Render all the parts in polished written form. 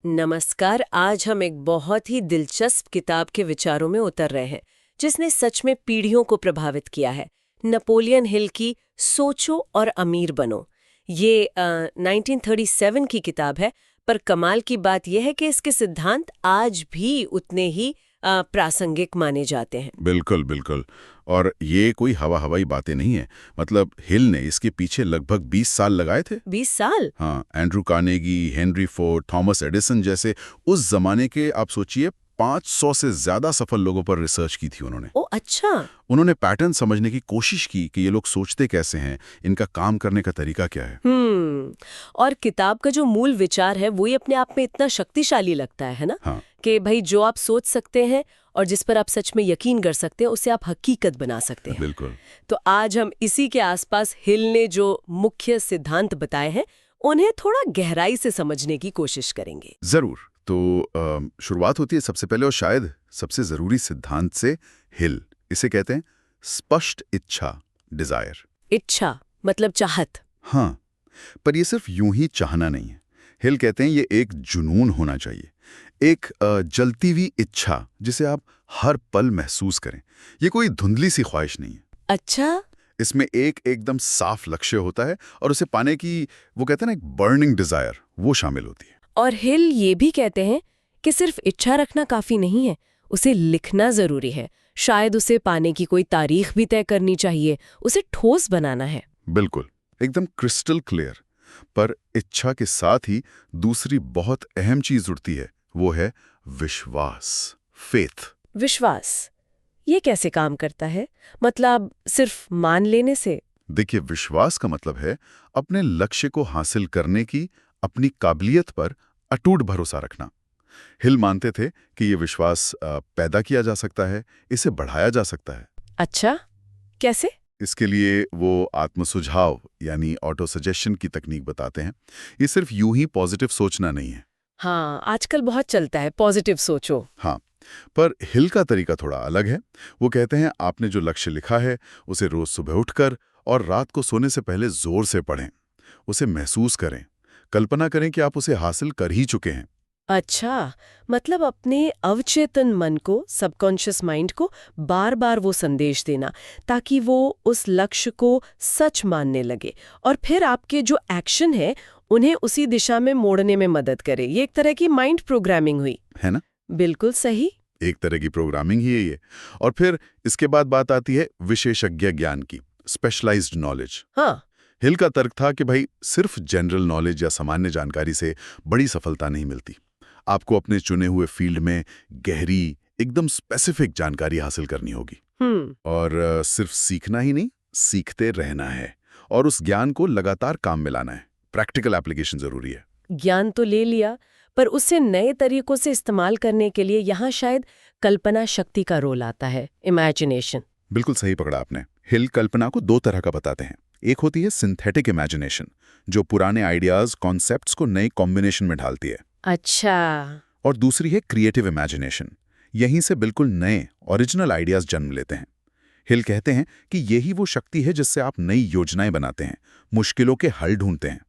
नमस्कार। आज हम एक बहुत ही दिलचस्प किताब के विचारों में उतर रहे हैं जिसने सच में पीढ़ियों को प्रभावित किया है। नेपोलियन हिल की सोचो और अमीर बनो। ये 1937 की किताब है, पर कमाल की बात यह है कि इसके सिद्धांत आज भी उतने ही प्रासंगिक माने जाते हैं। बिल्कुल बिल्कुल। और ये कोई हवाई बातें नहीं है। मतलब हिल ने इसके पीछे लगभग 20 साल लगाए थे। 20 साल? हाँ, Andrew Carnegie, Henry Ford, Thomas Edison जैसे उस जमाने के, आप सोचिए, 500 से ज्यादा सफल लोगों पर रिसर्च की थी उन्होंने। ओ अच्छा। उन्होंने पैटर्न समझने की कोशिश की कि ये लोग सोचते कैसे हैं, इनका काम करने का तरीका क्या है। और किताब का जो मूल विचार है वही अपने आप में इतना शक्तिशाली लगता है ना? हाँ, कि भाई जो आप सोच सकते हैं और जिस पर आप सच में यकीन कर सकते हैं उसे आप हकीकत बना सकते हैं। बिल्कुल। तो आज हम इसी के आसपास हिल ने जो मुख्य सिद्धांत बताए हैं उन्हें थोड़ा गहराई से समझने की कोशिश करेंगे। जरूर। तो शुरुआत होती है सबसे पहले और शायद सबसे जरूरी सिद्धांत से। हिल इसे कहते हैं स्पष्ट इच्छा, डिजायर। इच्छा मतलब चाहत। हाँ, पर ये सिर्फ यूं ही चाहना नहीं है। हिल कहते हैं ये एक जुनून होना चाहिए, एक जलती हुई इच्छा जिसे आप हर पल महसूस करें। ये कोई धुंधली सी ख्वाहिश नहीं है। अच्छा। इसमें एक एकदम साफ लक्ष्य होता है और उसे पाने की, वो कहते हैं ना, एक बर्निंग डिजायर, वो शामिल होती है। और हिल ये भी कहते हैं कि सिर्फ इच्छा रखना काफी नहीं है, उसे लिखना जरूरी है। शायद उसे पाने की कोई तारीख भी तय करनी चाहिए, उसे ठोस बनाना है। बिल्कुल, एकदम क्रिस्टल क्लियर। पर इच्छा के साथ ही दूसरी बहुत अहम चीज जुड़ती है, वो है विश्वास, फेथ। विश्वास ये कैसे काम करता है? मतलब सिर्फ मान लेने से? देखिए, विश्वास का मतलब है अपने लक्ष्य को हासिल करने की अपनी काबिलियत पर अटूट भरोसा रखना। हिल मानते थे कि ये विश्वास पैदा किया जा सकता है, इसे बढ़ाया जा सकता है। अच्छा, कैसे? इसके लिए वो आत्मसुझाव यानी ऑटो सजेशन की तकनीक बताते हैं। ये सिर्फ यूं ही पॉजिटिव सोचना नहीं है। हाँ, आजकल बहुत चलता है पॉजिटिव सोचो। हाँ, पर हिल का तरीका थोड़ा अलग है। वो कहते हैं आपने जो लक्ष्य लिखा है उसे रोज सुबह उठकर और रात को सोने से पहले जोर से पढ़ें, उसे महसूस करें, कल्पना करें कि आप उसे हासिल कर ही चुके हैं। अच्छा, मतलब अपने अवचेतन मन को, सबकॉन्शियस माइंड को बार बार वो संदेश देना ताकि वो उस लक्ष्य को सच मानने लगे और फिर आपके जो एक्शन है उन्हें उसी दिशा में मोड़ने में मदद करे। ये एक तरह की माइंड प्रोग्रामिंग हुई, है ना? बिल्कुल सही। एक तरह की प्रोग्रामिंग ही है ये। और फिर इसके बाद बात आती है विशेषज्ञ ज्ञान की, स्पेशलाइज्ड नॉलेज। हाँ। हिल का तर्क था कि भाई सिर्फ जनरल नॉलेज या सामान्य जानकारी से बड़ी सफलता नहीं मिलती। आपको अपने चुने हुए फील्ड में गहरी, एकदम स्पेसिफिक जानकारी हासिल करनी होगी। और सिर्फ सीखना ही नहीं, सीखते रहना है और उस ज्ञान को लगातार काम में लाना है। प्रैक्टिकल एप्लीकेशन जरूरी है। ज्ञान तो ले लिया, पर उसे नए तरीकों से इस्तेमाल करने के लिए यहाँ शायद कल्पना शक्ति का रोल आता है, इमेजिनेशन। बिल्कुल सही पकड़ा आपने। हिल कल्पना को दो तरह का बताते हैं। एक होती है सिंथेटिक इमेजिनेशन, जो पुराने आइडियाज, कॉन्सेप्ट्स को नई कॉम्बिनेशन में ढालती है। अच्छा। और दूसरी है क्रिएटिव इमेजिनेशन। यहीं से बिल्कुल नए ओरिजिनल आइडियाज जन्म लेते हैं। हिल कहते हैं कि यही वो शक्ति है जिससे आप नई योजनाएं बनाते हैं, मुश्किलों के हल ढूंढते हैं।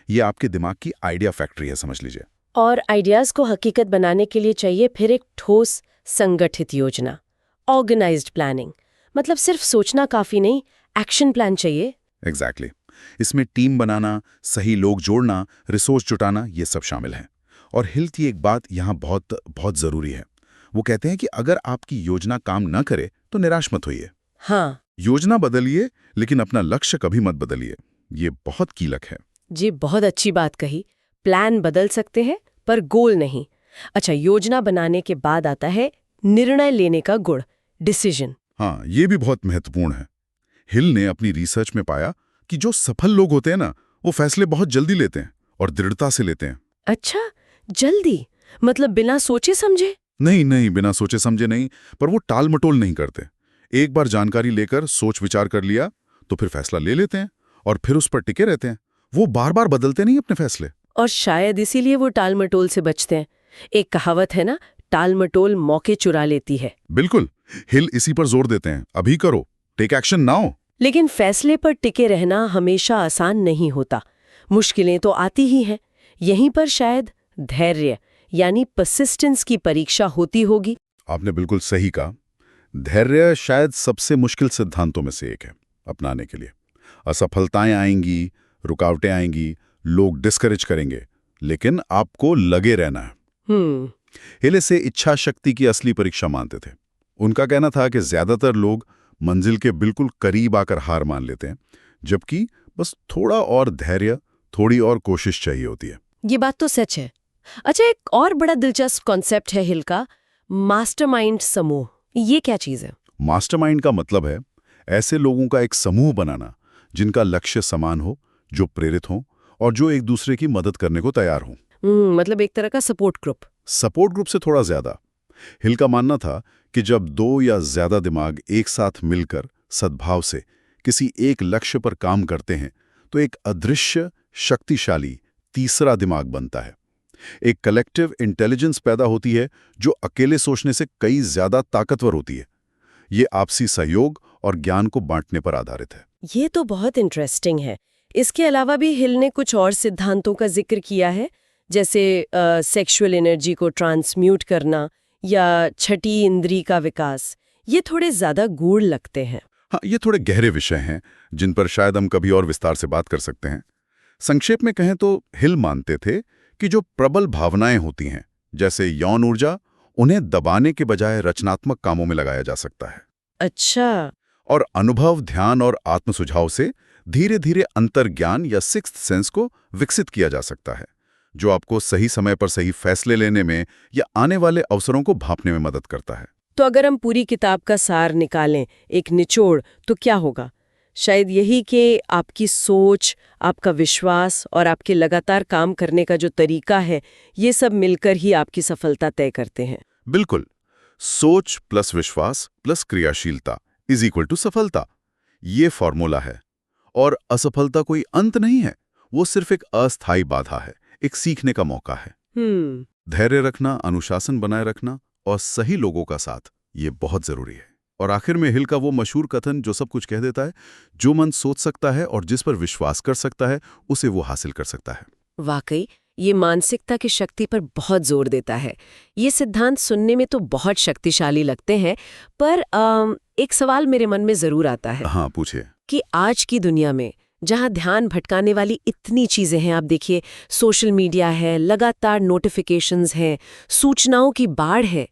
ये आपके दिमाग की आइडिया फैक्ट्री है, समझ लीजिए। और आइडियाज को हकीकत बनाने के लिए चाहिए फिर एक ठोस संगठित योजना, ऑर्गेनाइज्ड प्लानिंग। मतलब सिर्फ सोचना काफी नहीं, एक्शन प्लान चाहिए। एग्जैक्टली। इसमें टीम बनाना, सही लोग जोड़ना, रिसोर्स जुटाना, ये सब शामिल है। और हिल की एक बात यहाँ बहुत बहुत जरूरी है। वो कहते हैं कि अगर आपकी योजना काम न करे तो निराश मत होइए। हाँ योजना बदलिए, लेकिन अपना लक्ष्य कभी मत बदलिए। ये बहुत कीलक है। जी, बहुत अच्छी बात कही। प्लान बदल सकते हैं पर गोल नहीं। अच्छा, योजना बनाने के बाद आता है निर्णय लेने का गुण, डिसीजन। हाँ, ये भी बहुत महत्वपूर्ण है। हिल ने अपनी रिसर्च में पाया कि जो सफल लोग होते हैं ना, वो फैसले बहुत जल्दी लेते हैं और दृढ़ता से लेते हैं। अच्छा, जल्दी मतलब बिना सोचे समझे? नहीं नहीं, बिना सोचे समझे नहीं, पर वो टाल मटोल नहीं करते। एक बार जानकारी लेकर सोच विचार कर लिया तो फिर फैसला ले लेते हैं और फिर उस पर टिके रहते हैं। वो बार बार बदलते नहीं अपने फैसले। और शायद इसीलिए वो टाल मटोल से बचते हैं। एक कहावत है ना, टाल मटोल मौके चुरा लेती है। बिल्कुल, हिल इसी पर जोर देते हैं, अभी करो, टेक एक्शन नाउ। लेकिन फैसले पर टिके रहना हमेशा आसान नहीं होता, मुश्किलें तो आती ही हैं। यहीं पर शायद धैर्य यानी परसिस्टेंस की परीक्षा होती होगी। आपने बिल्कुल सही कहा। धैर्य शायद सबसे मुश्किल सिद्धांतों में से एक है अपनाने के लिए। असफलताएं आएंगी, रुकावटें आएंगी, लोग डिस्करेज करेंगे, लेकिन आपको लगे रहना है। हिल इसे इच्छा शक्ति की असली परीक्षा मानते थे। उनका कहना था कि ज्यादातर लोग मंजिल के बिल्कुल करीब आकर हार मान लेते हैं, जबकि बस थोड़ा और धैर्य, थोड़ी और कोशिश चाहिए होती है। ये बात तो सच है। अच्छा, एक और बड़ा दिलचस्प कॉन्सेप्ट है हिल का, मास्टरमाइंड समूह। ये क्या चीज है? मास्टरमाइंड का मतलब है ऐसे लोगों का एक समूह बनाना जिनका लक्ष्य समान हो, जो प्रेरित हो और जो एक दूसरे की मदद करने को तैयार हो। मतलब एक तरह का सपोर्ट ग्रुप। सपोर्ट ग्रुप से थोड़ा ज्यादा। हिल का मानना था कि जब दो या ज्यादा दिमाग एक साथ मिलकर सद्भाव से किसी एक लक्ष्य पर काम करते हैं तो एक अदृश्य शक्तिशाली तीसरा दिमाग बनता है। एक कलेक्टिव इंटेलिजेंस पैदा होती है जो अकेले सोचने से कई ज्यादा ताकतवर होती है। ये आपसी सहयोग और ज्ञान को बांटने पर आधारित है। ये तो बहुत इंटरेस्टिंग है। इसके अलावा भी हिल ने कुछ और सिद्धांतों का जिक्र किया है, जैसे सेक्सुअल एनर्जी को ट्रांसम्यूट करना या छठी इंद्री का विकास। ये थोड़े ज्यादा गूढ़ लगते हैं। हाँ, ये थोड़े गहरे विषय हैं जिन पर शायद हम कभी और विस्तार से बात कर सकते हैं। संक्षेप में कहें तो हिल मानते थे कि जो प्रबल भावनाएं होती हैं, जैसे यौन ऊर्जा, उन्हें दबाने के बजाय रचनात्मक कामों में लगाया जा सकता है। अच्छा। और अनुभव, ध्यान और आत्मसुझाव से धीरे धीरे अंतर्ज्ञान या सिक्स्थ सेंस को विकसित किया जा सकता है, जो आपको सही समय पर सही फैसले लेने में या आने वाले अवसरों को भांपने में मदद करता है। तो अगर हम पूरी किताब का सार निकालें, एक निचोड़, तो क्या होगा? शायद यही कि आपकी सोच, आपका विश्वास और आपके लगातार काम करने का जो तरीका है, ये सब मिलकर ही आपकी सफलता तय करते हैं। बिल्कुल। सोच प्लस विश्वास प्लस क्रियाशीलता इज इक्वल टू सफलता। ये फॉर्मूला है। और असफलता कोई अंत नहीं है, वो सिर्फ एक अस्थायी बाधा है, एक सीखने का मौका है। धैर्य रखना, अनुशासन बनाए रखना और सही लोगों का साथ, ये बहुत जरूरी है। और आखिर में हिल का वो मशहूर कथन जो सब कुछ कह देता है, जो मन सोच सकता है और जिस पर विश्वास कर सकता है, उसे वो हासिल कर सकता है। वाकई ये मानसिकता की शक्ति पर बहुत जोर देता है। ये सिद्धांत सुनने में तो बहुत शक्तिशाली लगते हैं, पर एक सवाल मेरे मन में जरूर आता है। हाँ, पूछिए। कि आज की दुनिया में जहां ध्यान भटकाने वाली इतनी चीजें हैं, आप देखिए, सोशल मीडिया है, लगातार नोटिफिकेशंस हैं, सूचनाओं की बाढ़ है,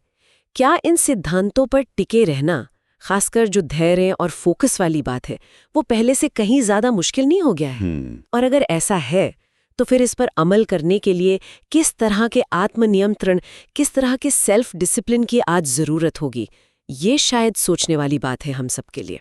क्या इन सिद्धांतों पर टिके रहना, खासकर जो धैर्य और फोकस वाली बात है, वो पहले से कहीं ज्यादा मुश्किल नहीं हो गया है? और अगर ऐसा है तो फिर इस पर अमल करने के लिए किस तरह के आत्मनियंत्रण, किस तरह के सेल्फ डिसिप्लिन की आज जरूरत होगी? ये शायद सोचने वाली बात है हम सबके लिए।